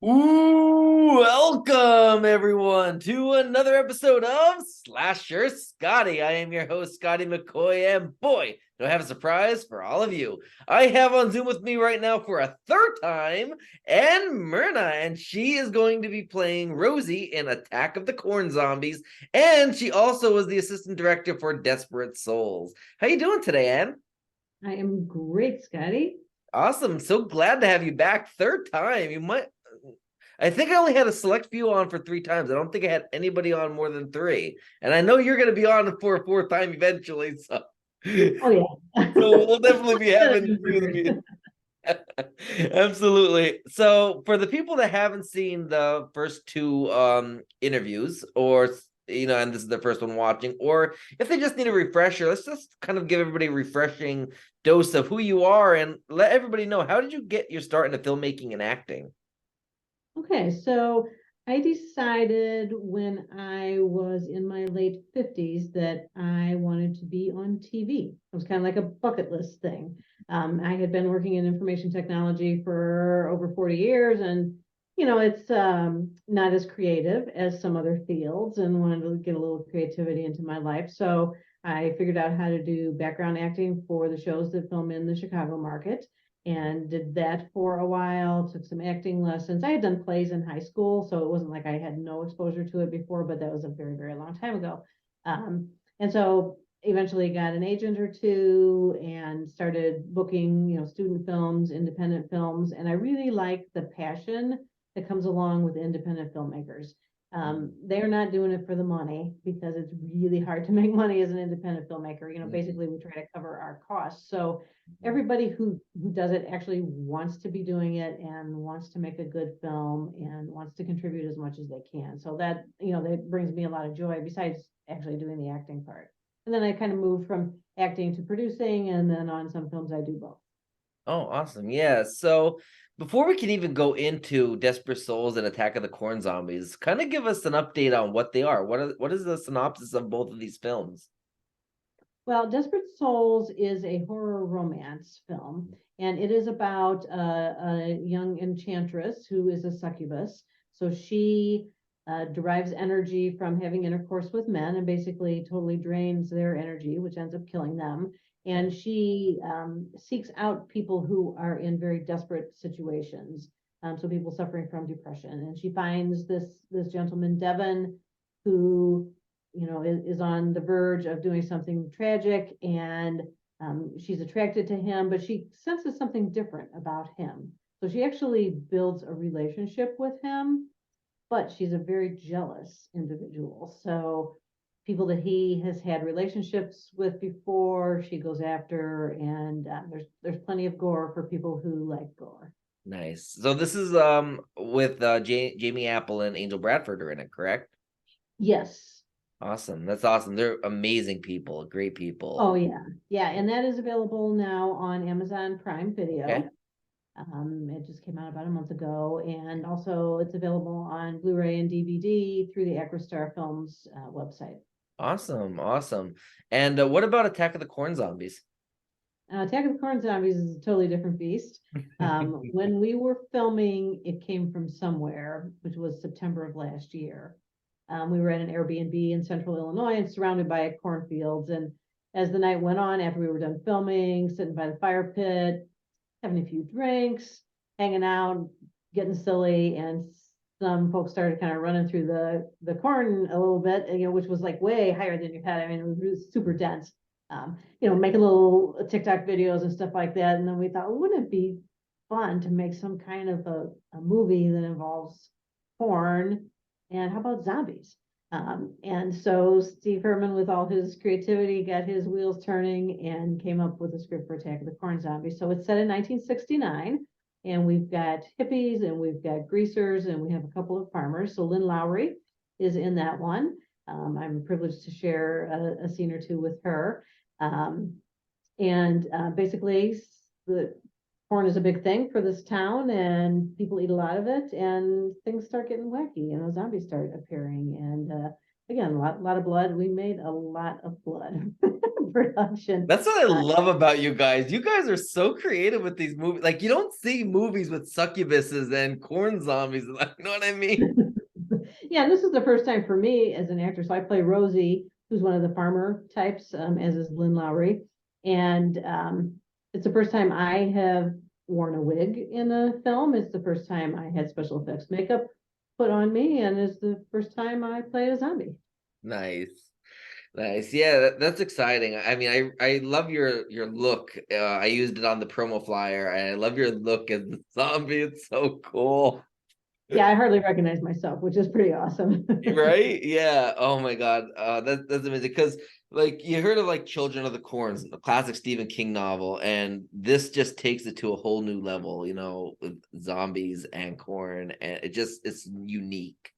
Ooh, welcome everyone to another episode of Slasher Scotty. I am your host, Scotty McCoy, and boy, do I have a surprise for all of you. I have on Zoom with me right now for a third time, Ann Myrna, and she is going to be playing Rosie in Attack of the Corn Zombies, and she also is the assistant director for Desperate Souls. How you doing today, Ann? I am great, Scotty. Awesome. So glad to have you back. Third time. I think I only had a select few on for 3 times. I don't think I had anybody on more than three. And I know you're going to be on for a fourth time eventually. So, Oh yeah. so we'll definitely be having you with me. Absolutely. So for the people that haven't seen the first two interviews, or and this is the first one watching, or if they just need a refresher, let's just kind of give everybody a refreshing dose of who you are and let everybody know, how did you get your start into filmmaking and acting? Okay, so I decided when I was in my late 50s that I wanted to be on TV. It was kind of like a bucket list thing. I had been working in information technology for over 40 years, and it's not as creative as some other fields, and wanted to get a little creativity into my life. So I figured out how to do background acting for the shows that film in the Chicago market and did that for a while, took some acting lessons. I had done plays in high school, so it wasn't like I had no exposure to it before, but that was a very, very long time ago. And so eventually got an agent or two and started booking, student films, independent films. And I really like the passion that comes along with independent filmmakers. They're not doing it for the money because it's really hard to make money as an independent filmmaker. Basically we try to cover our costs. So everybody who does it actually wants to be doing it and wants to make a good film and wants to contribute as much as they can. So that brings me a lot of joy besides actually doing the acting part. And then I kind of moved from acting to producing, and then on some films I do both. Oh, awesome. Yeah. So before we can even go into Desperate Souls and Attack of the Corn Zombies, kind of give us an update on what they are. What is the synopsis of both of these films? Well, Desperate Souls is a horror romance film, and it is about a young enchantress who is a succubus. So she derives energy from having intercourse with men and basically totally drains their energy, which ends up killing them. And she seeks out people who are in very desperate situations. So people suffering from depression. And she finds this gentleman, Devon, who is on the verge of doing something tragic, and she's attracted to him, but she senses something different about him. So she actually builds a relationship with him, but she's a very jealous individual. So people that he has had relationships with before, she goes after, and there's plenty of gore for people who like gore. Nice. So this is with Jamie Apple and Angel Bradford are in it, correct? Yes. Awesome. That's awesome. They're amazing people, great people. Oh yeah, yeah, and that is available now on Amazon Prime Okay. Video. It just came out about a month ago, and also it's available on Blu-ray and DVD through the Acrostar Films website. Awesome. Awesome. And what about Attack of the Corn Zombies? Attack of the Corn Zombies is a totally different beast. When we were filming, it came from somewhere, which was September of last year. We were at an Airbnb in central Illinois and surrounded by cornfields. And as the night went on, after we were done filming, sitting by the fire pit, having a few drinks, hanging out, getting silly, and some folks started kind of running through the corn a little bit, which was like way higher than your head. I mean, it was super dense. Making little TikTok videos and stuff like that. And then we thought, well, wouldn't it be fun to make some kind of a movie that involves corn? And how about zombies? And so Steve Herman, with all his creativity, got his wheels turning and came up with a script for Attack of the Corn Zombies. So it's set in 1969, and we've got hippies and we've got greasers and we have a couple of farmers. So Lynn Lowry is in that one. I'm privileged to share a scene or two with her. Um, and basically, the corn is a big thing for this town, and people eat a lot of it, and things start getting wacky, and the zombies start appearing, and again, a lot of blood. We made a lot of blood production. That's what I love about you guys. You guys are so creative with these movies. Like you don't see movies with succubuses and corn zombies. You know what I mean? Yeah, this is the first time for me as an actor. So I play Rosie, who's one of the farmer types, as is Lynn Lowry. And it's the first time I have worn a wig in a film. It's the first time I had special effects makeup put on me, and it's the first time I played a zombie. Nice. Nice. Yeah, that's exciting. I mean, I love your look. I used it on the promo flyer. I love your look as the zombie. It's so cool. Yeah, I hardly recognize myself, which is pretty awesome. Right? Yeah. Oh my God. That's amazing. Because like you heard of like Children of the Corns, a classic Stephen King novel, and this just takes it to a whole new level, with zombies and corn, and it's unique.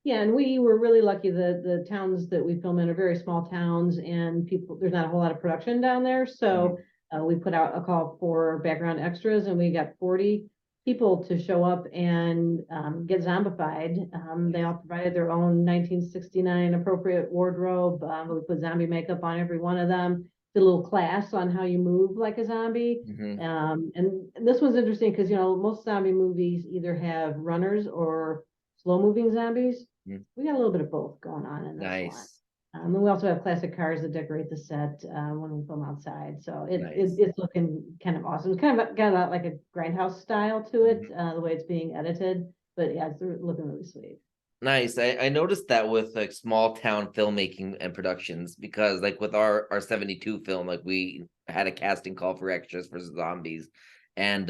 Yeah, and we were really lucky. The towns that we film in are very small towns, and people there's not a whole lot of production down there. Mhm. So we put out a call for background extras, and we got 40 people to show up and get zombified. They all provided their own 1969 appropriate wardrobe. We put zombie makeup on every one of them. Did a little class on how you move like a zombie. Mhm. And this was interesting because most zombie movies either have runners or slow moving zombies. Mhm. We got a little bit of both going on in this one. Nice. And we also have classic cars that decorate the set when we film outside. So Nice. it's looking kind of awesome. It's kind of got like a grindhouse style to it, Mhm. the way it's being edited. But yeah, it's looking really sweet. Nice. I noticed that with like small town filmmaking and productions because like with our 72 film, like we had a casting call for extras for zombies, and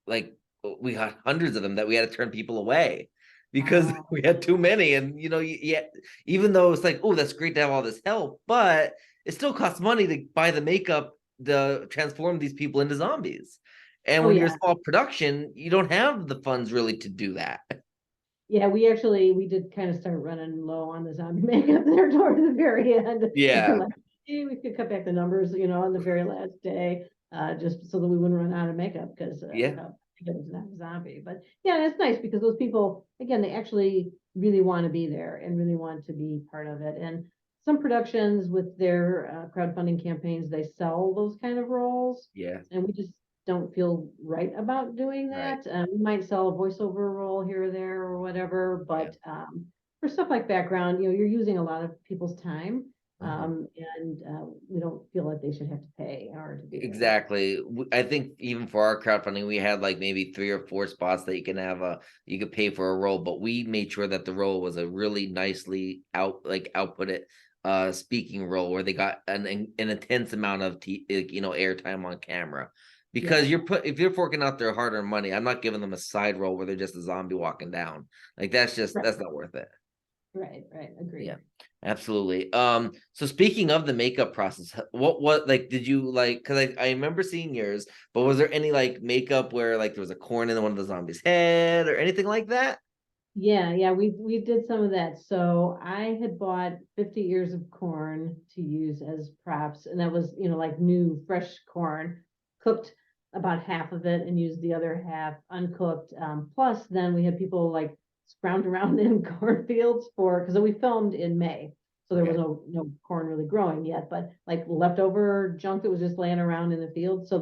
like we got hundreds of them that we had to turn people away because Oh, we had too many. And yeah, even though it's like, oh, that's great to have all this help, but it still costs money to buy the makeup to transform these people into zombies. And oh when you're a yeah. small production, you don't have the funds really to do that. Yeah, we did kind of start running low on the zombie makeup there toward the very end. We were Yeah. like, hey, we could cut back the numbers, on the very last day, just so that we wouldn't run out of makeup because Yeah. it was not a zombie. But yeah, it's nice because those people, again, they actually really want to be there and really want to be part of it. And some productions with their crowdfunding campaigns, they sell those kind of roles, Yeah. and we just don't feel right about doing Right. that. We might sell a voiceover role here or there or whatever, Yeah. but for stuff like background, you're using a lot of people's time, Mhm. and we don't feel like they should have to pay in order to be there. Exactly. I think even for our crowdfunding, we had like maybe 3 or 4 spots that you could pay for a role, but we made sure that the role was a really nicely outputted speaking role where they got an intense amount of airtime on camera. Because Yeah, if you're forking out their hard-earned money, I'm not giving them a side role where they're just a zombie walking down. Like right, that's not worth it. right, Yeah, agreed. absolutely. So speaking of the makeup process, what like did you like? Because I remember seeing yours, but was there any like makeup where like there was a corn in one of the zombies' head or anything like that? Yeah, we did some of that. So I had bought 50 ears of corn to use as props, and that was, like new fresh corn, cooked about half of it and used the other half uncooked. Plus, then we had people like scrounge around in cornfields because we filmed in May, so there was Okay. no corn really growing yet, but like leftover junk that was just laying around in the field. So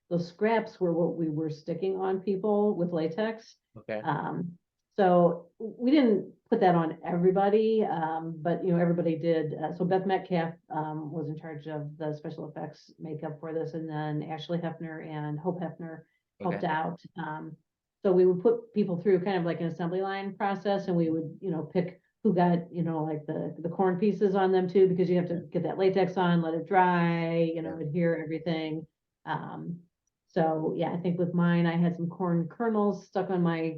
those scraps were what we were sticking on people with latex. Okay. Um, so we didn't put that on everybody, but everybody did. So Beth Metcalf was in charge of the special effects makeup for this, and then Ashley Hefner and Hope Hefner helped Okay. out. So we would put people through kind of like an assembly line process, and we would pick who got like the corn pieces on them too, because you have to get that latex on, let it dry, Yeah. adhere everything. Um, so yeah, I think with mine, I had some corn kernels stuck on my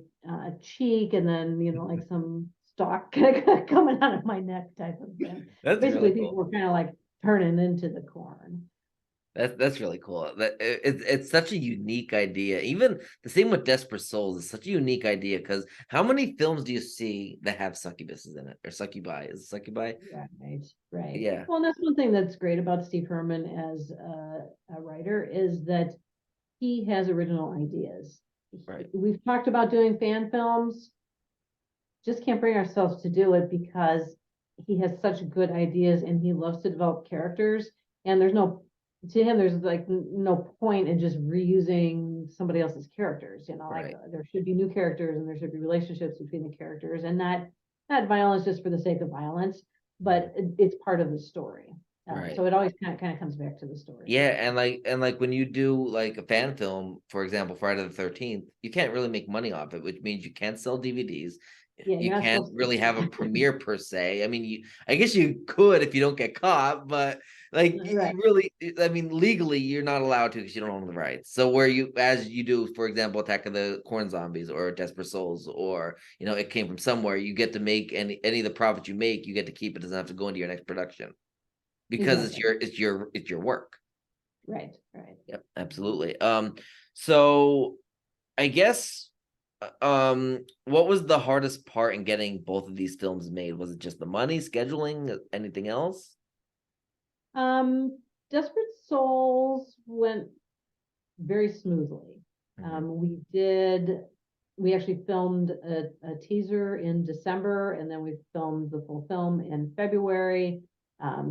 cheek, and then like some stalk coming out of my neck type of thing. That's Basically, really people cool. were kind of like turning into the corn. That's really cool. It's such a unique idea. Even the same with Desperate Souls is such a unique idea because how many films do you see that have succubuses in it or succubi? Is it succubi? Right, right. Yeah. Well, and that's one thing that's great about Steve Herman as a writer is that he has original ideas. Right. We've talked about doing fan films. just can't bring ourselves to do it because he has such good ideas and he loves to develop characters. And to him, there's like no point in just reusing somebody else's characters. Like there should be new characters and there should be relationships between the characters, and not violence just for the sake of violence, but it's part of the story. So it always kind of comes back to the story. Yeah, and like when you do like a fan film, for example, Friday the 13th, you can't really make money off it, which means you can't sell DVDs. Yeah, you can't really have a premiere per se. I mean, I guess you could if you don't get caught, but like you really, I mean, legally you're not allowed to because you don't own the rights. So where you, as you do, for example, Attack of the Corn Zombies or Desperate Souls, or It Came From Somewhere, you get to make any of the profit you make, you get to keep it. It doesn't have to go into your next production because it's your work. Right. Yep, absolutely. So I guess what was the hardest part in getting both of these films made? Was it just the money, scheduling, anything else? Desperate Souls went very smoothly. We actually filmed a teaser in December, and then we filmed the full film in February.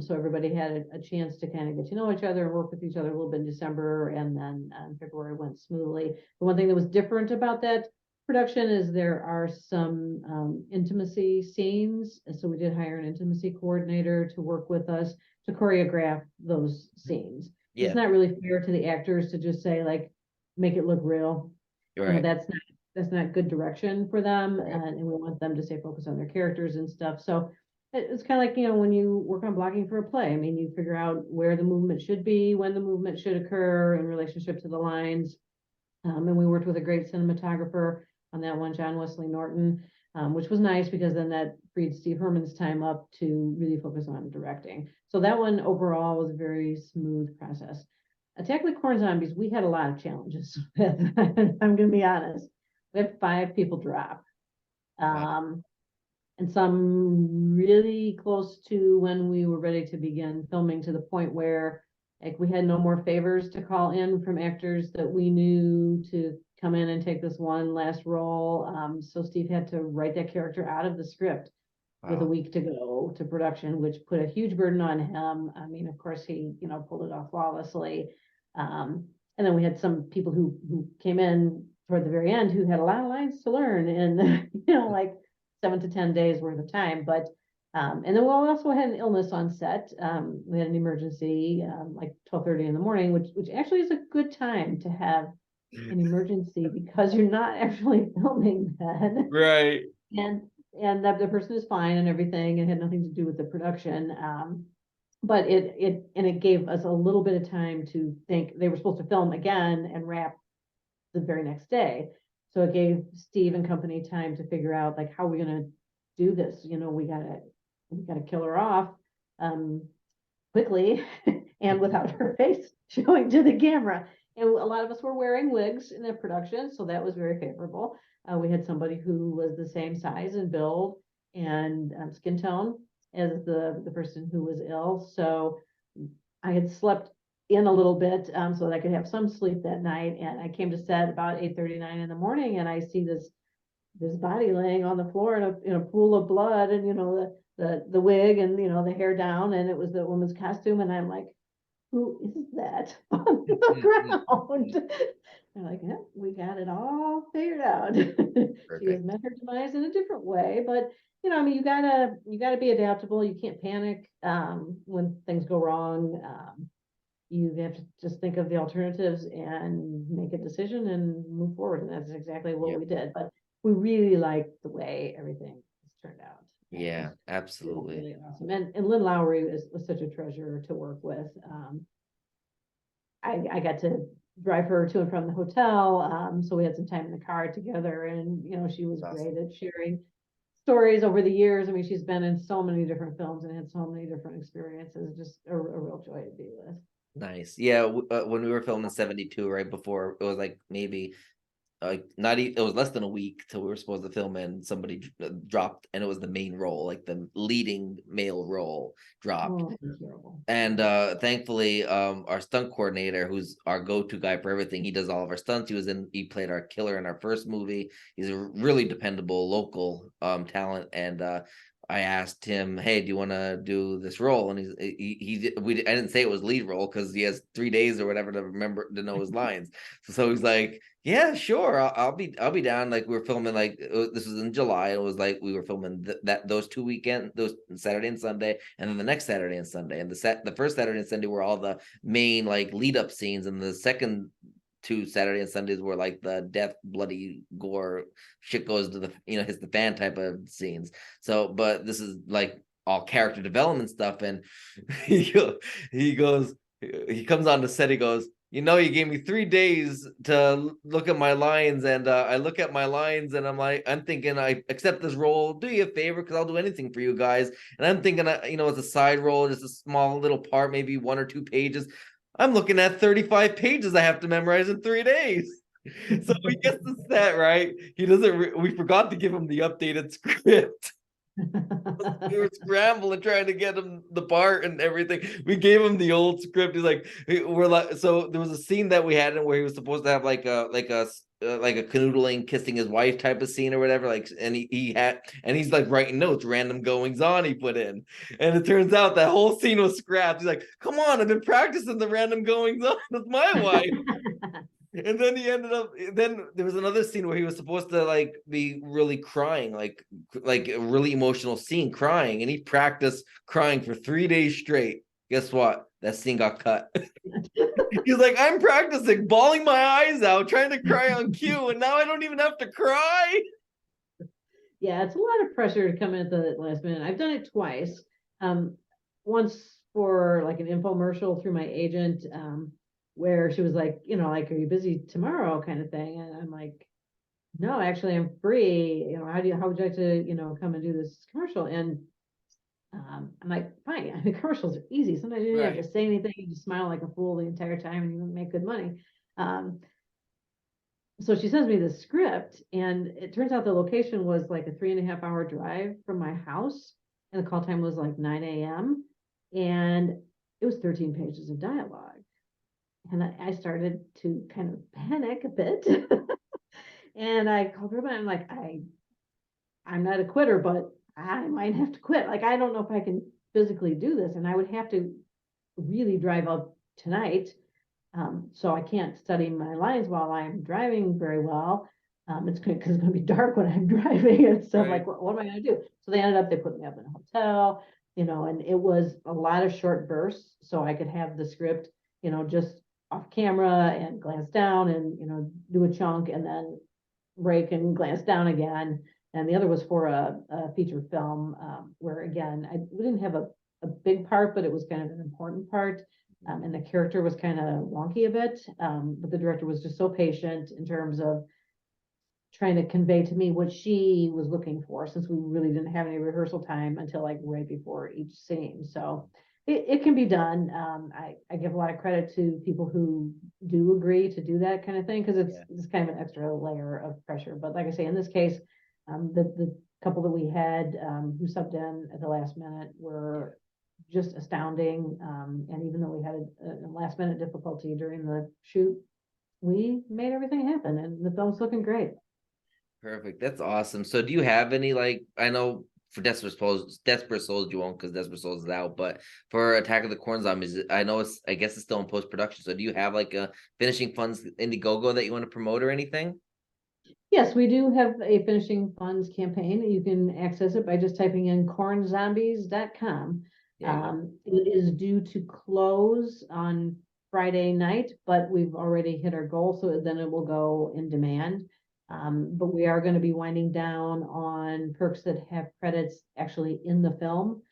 So everybody had a chance to kind of get to know each other and work with each other a little bit in December, and then February went smoothly. The one thing that was different about that production is there are some intimacy scenes. So we did hire an intimacy coordinator to work with us to choreograph those scenes. It's not really fair to the actors to just say, like, make it look real. That's not good direction for them, and we want them to stay focused on their characters and stuff. So it's kind of like, when you work on blocking for a play. I mean, you figure out where the movement should be, when the movement should occur in relationship to the lines. And we worked with a great cinematographer on that one, John Wesley Norton, which was nice because then that freed Steve Herman's time up to really focus on directing. So that one overall was a very smooth process. Attack of the Corn Zombies, we had a lot of challenges with. I'm going to be honest. We had 5 people drop. And some really close to when we were ready to begin filming, to the point where like we had no more favors to call in from actors that we knew to come in and take this one last role. So Steve had to write that character out of the script with a week to go to production, which put a huge burden on him. I mean, of course, he pulled it off flawlessly. And then we had some people who came in toward the very end who had a lot of lines to learn, and like 7 to 10 days worth of time. But and then we also had an illness on set. We had an emergency, like 12:30 in the morning, which actually is a good time to have an emergency because you're not actually filming then. Right. And that the person is fine and everything, and had nothing to do with the production. But it gave us a little bit of time to think. They were supposed to film again and wrap the very next day. So it gave Steve and company time to figure out, like, how are we going to do this? We gotta kill her off quickly and without her face showing to the camera. And a lot of us were wearing wigs in the production, so that was very favorable. We had somebody who was the same size and build and skin tone as the person who was ill. So I had slept in a little bit so that I could have some sleep that night. And I came to set about 8:39 in the morning, and I see this body laying on the floor in a pool of blood, and the wig and the hair down, and it was the woman's costume, and I'm like, who is that on the ground? They're like, yeah, we got it all figured out. She has met her demise in a different way, but I mean, you gotta be adaptable. You can't panic when things go wrong. You have to just think of the alternatives and make a decision and move forward, and that's exactly what we did. But we really liked the way everything has turned out. Yeah, absolutely. Really awesome. And Lynn Lowry was such a treasure to work with. I got to drive her to and from the hotel. So we had some time in the car together, and she was great at sharing stories over the years. I mean, she's been in so many different films and had so many different experiences. Just a real joy to be with. Nice. Yeah, when we were filming 72, right before, it was like maybe it was less than a week till we were supposed to film, and somebody dropped, and it was the main role, like the leading male role dropped. Oh, that's terrible. And thankfully, our stunt coordinator, who's our go-to guy for everything, he does all of our stunts. He played our killer in our first movie. He's a really dependable local talent. And I asked him, "Hey, do you want to do this role?" And I didn't say it was lead role because he has 3 days or whatever to know his lines. So he's like, "Yeah, sure, I'll be down." Like, we were filming, like, this was in July. It was like we were filming those 2 weekends, those Saturday and Sunday, and then the next Saturday and Sunday. And the first Saturday and Sunday were all the main, like, lead up scenes, and the second 2 Saturday and Sundays were like the death, bloody gore, shit goes to the hits the fan type of scenes. So, but this is like all character development stuff, and he goes, he comes on the set, he goes, "You gave me 3 days to look at my lines," and I look at my lines, and I'm thinking, I accept this role. Do you a favor, because I'll do anything for you guys. And I'm thinking, it's a side role, just a small little part, maybe 1 or 2 pages. I'm looking at 35 pages I have to memorize in 3 days. So he gets the set right. He doesn't. We forgot to give him the updated script. We were scrambling trying to get him the part and everything. We gave him the old script. He's like, we're like, so there was a scene that we had where he was supposed to have like a canoodling, kissing his wife type of scene or whatever. Like, and he's like writing notes, random goings on he put in, and it turns out that whole scene was scrapped. He's like, "Come on, I've been practicing the random goings on with my wife." And then then there was another scene where he was supposed to like be really crying, like a really emotional scene, crying, and he practiced crying for 3 days straight. Guess what? That scene got cut. He's like, "I'm practicing bawling my eyes out, trying to cry on cue, and now I don't even have to cry." Yeah, it's a lot of pressure to come in at the last minute. I've done it twice. Once for like an infomercial through my agent, where she was like, like, "Are you busy tomorrow?" kind of thing. And I'm like, "No, actually I'm free. How would you like to, come and do this commercial?" And I'm like, "Fine." I mean, commercials are easy. Sometimes you don't have to say anything. You just smile like a fool the entire time and you make good money. So she sends me the script, and it turns out the location was like a 3.5 hour drive from my house, and the call time was like 9 a.m. and it was 13 pages of dialogue. And I started to kind of panic a bit. And I called her, and I'm like, I'm not a quitter, but I might have to quit. Like, I don't know if I can physically do this. And I would have to really drive up tonight. So I can't study my lines while I'm driving very well. It's going to be dark when I'm driving and stuff. Like, what am I going to do? So they put me up in a hotel, and it was a lot of short bursts. So I could have the script, just off camera and glance down and, do a chunk and then break and glance down again. And the other was for a feature film, where again, we didn't have a big part, but it was kind of an important part. And the character was kind of wonky a bit, but the director was just so patient in terms of trying to convey to me what she was looking for, since we really didn't have any rehearsal time until like right before each scene. So it can be done. I give a lot of credit to people who do agree to do that kind of thing, because it's kind of an extra layer of pressure. But like I say, in this case, the couple that we had who subbed in at the last minute were just astounding. And even though we had a last minute difficulty during the shoot, we made everything happen, and the film's looking great. Perfect. That's awesome. So do you have any, like, I know for Desperate Souls you won't, because Desperate Souls is out, but for Attack of the Corn Zombies, I guess it's still in post-production. So do you have like a finishing funds Indiegogo that you want to promote or anything? Yes, we do have a finishing funds campaign. You can access it by just typing in cornzombies.com. It is due to close on Friday night, but we've already hit our goal, so then it will go in demand. But we are going to be winding down on perks that have credits actually in the film.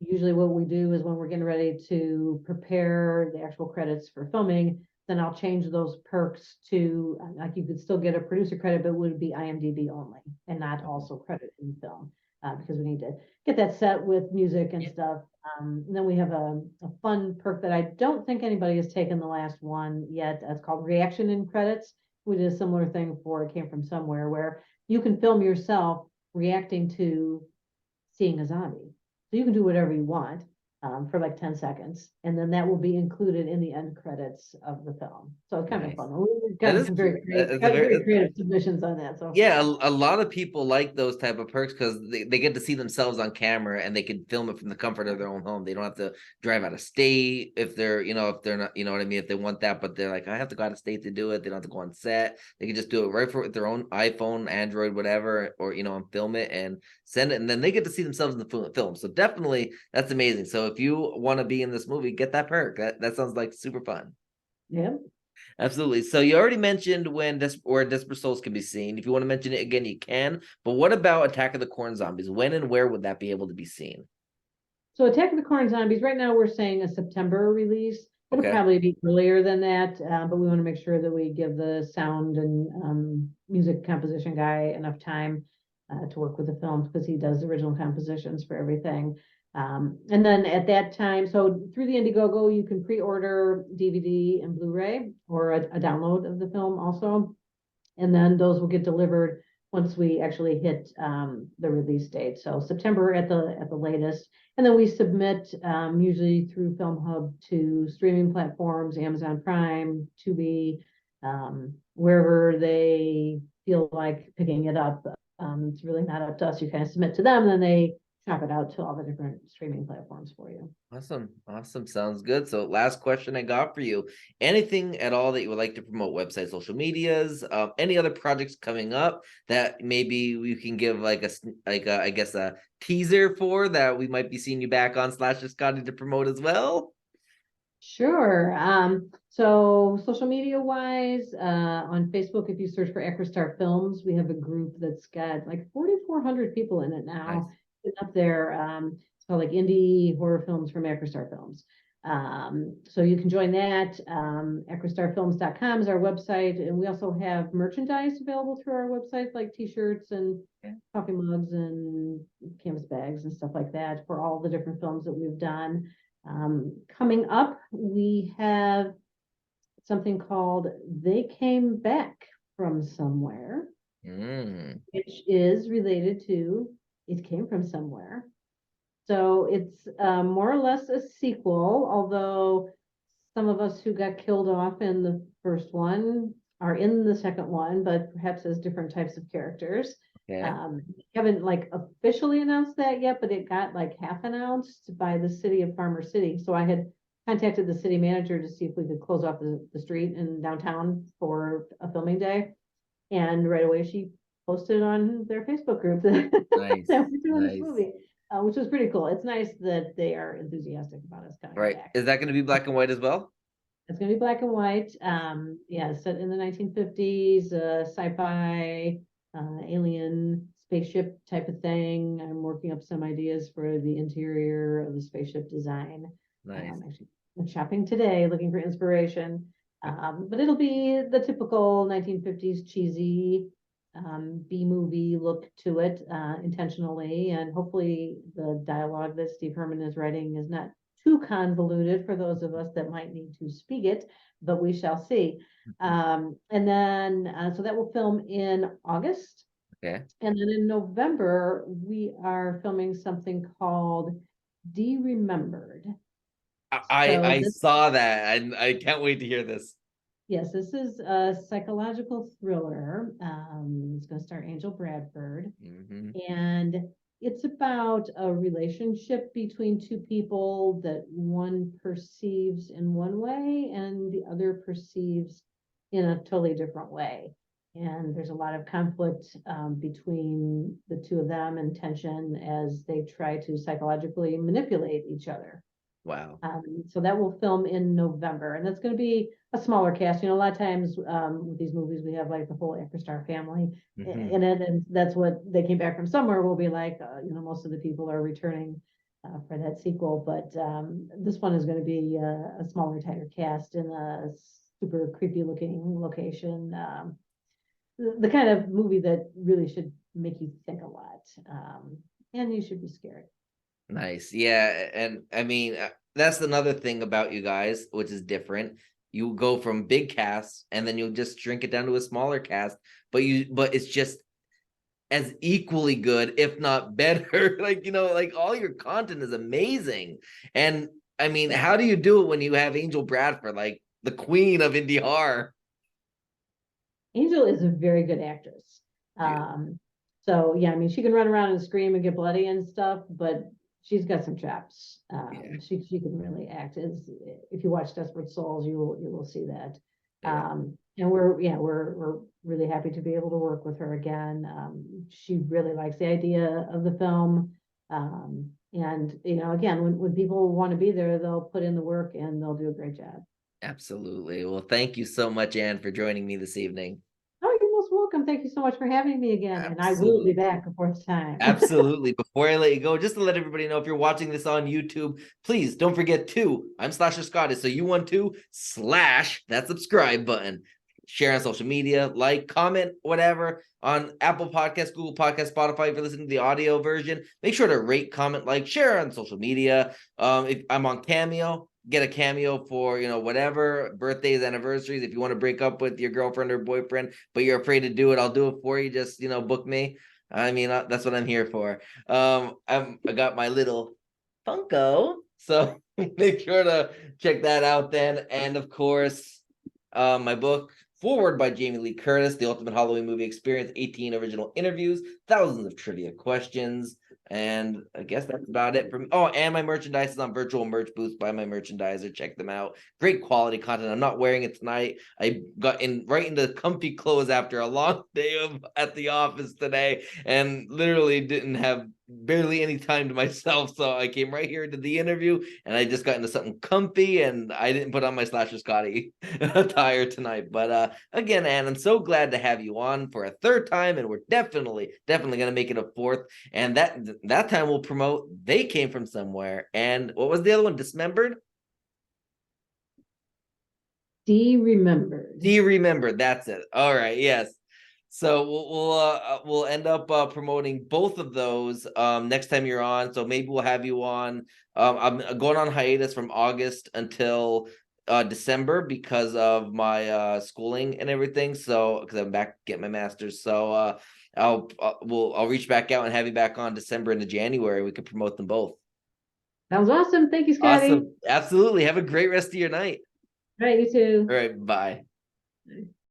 Usually what we do is when we're getting ready to prepare the actual credits for filming, then I'll change those perks to, like, you could still get a producer credit, but it would be IMDb only and not also credit in film, because we need to get that set with music and stuff. And then we have a fun perk that I don't think anybody has taken the last one yet. It's called Reaction in Credits, we did a similar thing for It Came From Somewhere, where you can film yourself reacting to seeing a zombie. So you can do whatever you want for like 10 seconds, and then that will be included in the end credits of the film. So it's kind of Nice. fun. We've That gotten is some cool. very creative submissions on that so Yeah, far. a lot of people like those type of perks because they get to see themselves on camera and they can film it from the comfort of their own home. They don't have to drive out of state if they're, if they're not, you know what I mean, if they want that, but they're like, I have to go out of state to do it. They don't have to go on set. They can just do it right with their own iPhone, Android, whatever, or and film it and send it, and then they get to see themselves in the film. So definitely that's amazing. So if you want to be in this movie, get that perk. That sounds like super fun. Yeah. Absolutely. So you already mentioned where Desperate Souls can be seen. If you want to mention it again, you can. But what about Attack of the Corn Zombies? When and where would that be able to be seen? So Attack of the Corn Zombies, right now we're saying a September release. It'll Okay. probably be earlier than that, but we want to make sure that we give the sound and music composition guy enough time to work with the films, because he does the original compositions for everything. And then at that time, so through the Indiegogo, you can pre-order DVD and Blu-ray, or a download of the film also. And then those will get delivered once we actually hit the release date. So September at the latest. And then we submit usually through Film Hub to streaming platforms, Amazon Prime, Tubi, wherever they feel like picking it up. It's really not up to us. You kind of submit to them, and then they chop it out to all the different streaming platforms for you. Awesome. Awesome. Sounds good. So last question I got for you. Anything at all that you would like to promote? Website, social medias, any other projects coming up that maybe we can give like I guess a teaser for that we might be seeing you back on Slasher Scotty to promote as well? Sure. So social media wise, on Facebook, if you search for Ecristar Films, we have a group that's got like 4,400 people in it now. Nice. It's up there. It's called like Indie Horror Films from Ecristar Films. So you can join that. EcristarFilms.com is our website. And we also have merchandise available through our website, like t-shirts and coffee mugs and canvas bags and stuff like that for all the different films that we've done. Coming up, we have something called They Came Back From Somewhere, which is related to It Came From Somewhere. So it's more or less a sequel, although some of us who got killed off in the first one are in the second one, but perhaps as different types of characters. Okay. Haven't like officially announced that yet, but it got like half announced by the city of Farmer City. So I had contacted the city manager to see if we could close off the street in downtown for a filming day. And right away she posted on their Facebook group that, Nice. that we're doing this Nice. movie, which was pretty cool. It's nice that they are enthusiastic about us coming Right. back. Is that going to be black and white as well? It's going to be black and white. Yeah, set in the 1950s, sci-fi, alien spaceship type of thing. I'm working up some ideas for the interior of the spaceship design. Nice. Actually, I'm shopping today, looking for inspiration. But it'll be the typical 1950s cheesy B-movie look to it, intentionally, and hopefully the dialogue that Steve Herman is writing is not too convoluted for those of us that might need to speak it, but we shall see. And then, so that will film in August. Okay. And then in November, we are filming something called De-Remembered. I saw that, and I can't wait to hear this. Yes, this is a psychological thriller. It's going to star Angel Bradford. And it's about a relationship between two people that one perceives in one way and the other perceives in a totally different way. And there's a lot of conflict between the two of them, and tension as they try to psychologically manipulate each other. Wow. So that will film in November, and that's going to be a smaller cast. A lot of times with these movies, we have like the whole Ecristar family in it, and that's what They Came Back From Somewhere will be like. Most of the people are returning for that sequel, but this one is going to be a smaller, tighter cast in a super creepy looking location. The kind of movie that really should make you think a lot, and you should be scared. Nice. Yeah. And I mean, that's another thing about you guys, which is different. you go from big casts and then you'll just shrink it down to a smaller cast, but it's just as equally good, if not better. Like, like all your content is amazing. And I mean, how do you do it when you have Angel Bradford, like the queen of indie horror? Angel is a very good actress. Yeah. So yeah, I mean, she can run around and scream and get bloody and stuff, but she's got some chops. Yeah. She can really act. As if you watch Desperate Souls, you will see that. Yeah. And we're really happy to be able to work with her again. She really likes the idea of the film. And again, when people want to be there, they'll put in the work and they'll do a great job. Absolutely. Well, thank you so much, Ann, for joining me this evening. Oh, you're most welcome. Thank you so much for having me again. And I will be Absolutely. back a fourth time. Absolutely. Before I let you go, just to let everybody know, if you're watching this on YouTube, please don't forget to, I'm Slasher Scotty. So you want to slash that subscribe button, share on social media, like, comment, whatever on Apple Podcasts, Google Podcasts, Spotify. If you're listening to the audio version, make sure to rate, comment, like, share on social media. If I'm on Cameo, get a cameo for whatever birthdays, anniversaries. If you want to break up with your girlfriend or boyfriend but you're afraid to do it, I'll do it for you. Just book me. I mean, that's what I'm here for. I got my little Funko, so make sure to check that out then. And of course, my book, Forward by Jamie Lee Curtis, The Ultimate Halloween Movie Experience, 18 original interviews, thousands of trivia questions. And I guess that's about it for me. Oh, and my merchandise is on virtual merch booths by my merchandiser. Check them out. Great quality content. I'm not wearing it tonight. I got right into comfy clothes after a long day at the office today and literally didn't have barely any time to myself. So I came right here to the interview and I just got into something comfy and I didn't put on my Slasher Scotty attire tonight. But again, Ann, I'm so glad to have you on for a third time, and we're definitely going to make it a fourth. And that time we'll promote They Came From Somewhere. And what was the other one? Dismembered? Remembered. Remembered. That's it. All right. Yes. So we'll end up promoting both of those next time you're on. So maybe we'll have you on. I'm going on hiatus from August until December because of my schooling and everything. So because I'm back to get my master's. So I'll reach back out and have you back on December into January. We could promote them both. That was awesome. Thank you, Scotty. Awesome. Absolutely. Have a great rest of your night. All right, you too. All right. Bye.